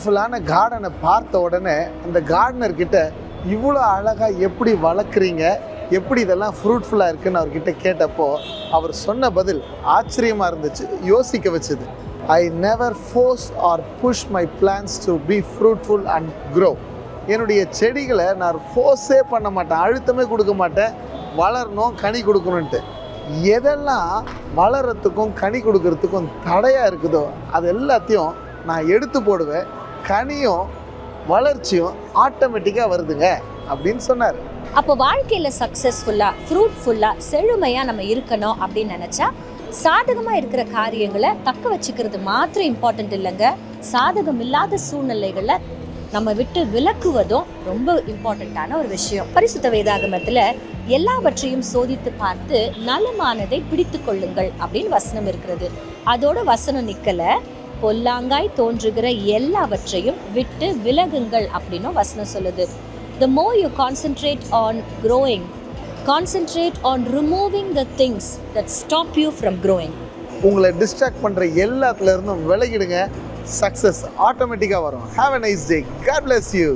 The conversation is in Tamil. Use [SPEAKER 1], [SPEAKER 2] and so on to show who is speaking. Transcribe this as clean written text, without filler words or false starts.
[SPEAKER 1] ஃபுல்லான கார்டனை பார்த்த உடனே அந்த கார்டனர்கிட்ட இவ்வளோ அழகாக எப்படி வளர்க்குறீங்க, எப்படி இதெல்லாம் ஃப்ரூட்ஃபுல்லாக இருக்குன்னு அவர்கிட்ட கேட்டப்போ அவர் சொன்ன பதில் ஆச்சரியமாக இருந்துச்சு, யோசிக்க வச்சுது. I never force or push my plans to be fruitful and grow. என்னுடைய செடிகளை நான் ஃபோர்ஸே பண்ண மாட்டேன், அழுத்தமே கொடுக்க மாட்டேன், வளரணும் கனி கொடுக்கணுன்ட்டு. எதெல்லாம் வளர்கிறதுக்கும் கனி கொடுக்கறதுக்கும் தடையாக இருக்குதோ அது எல்லாத்தையும் நான் எடுத்து போடுவேன், கனியும் வளர்ச்சியும் ஆட்டோமேட்டிக்காக வருதுங்க அப்படின்னு சொன்னார்.
[SPEAKER 2] அப்போ வாழ்க்கையில் சக்ஸஸ்ஃபுல்லாக ஃப்ரூட்ஃபுல்லாக செழுமையாக நம்ம இருக்கணும் அப்படின்னு நினச்சா சாதகமாக இருக்கிற காரியங்களை தக்க வச்சுக்கிறது மாத்திரம் இம்பார்ட்டண்ட் இல்லைங்க, சாதகம் இல்லாத சூழ்நிலைகளை நம்ம விட்டு விலக்குவதும் ரொம்ப இம்பார்ட்டண்ட்டான ஒரு விஷயம். பரிசுத்த வேதாகமத்தில் எல்லாவற்றையும் சோதித்து பார்த்து நலமானதை பிடித்து கொள்ளுங்கள் அப்படின்னு வசனம் இருக்கிறது. அதோட வசனம் நிற்கலை, பொல்லாங்காய் தோன்றுகிற எல்லாவற்றையும் விட்டு விலகுங்கள் அப்படின்னு வசனம் சொல்லுது. The more you concentrate on growing, concentrate on removing the things that stop you from growing.
[SPEAKER 1] உங்களை டிஸ்ட்ராக்ட் பண்ணுற எல்லாத்துல இருந்தும் விலகிடுங்க, சக்ஸஸ் ஆட்டோமேட்டிக்காக வரும். Have a nice day. God bless you.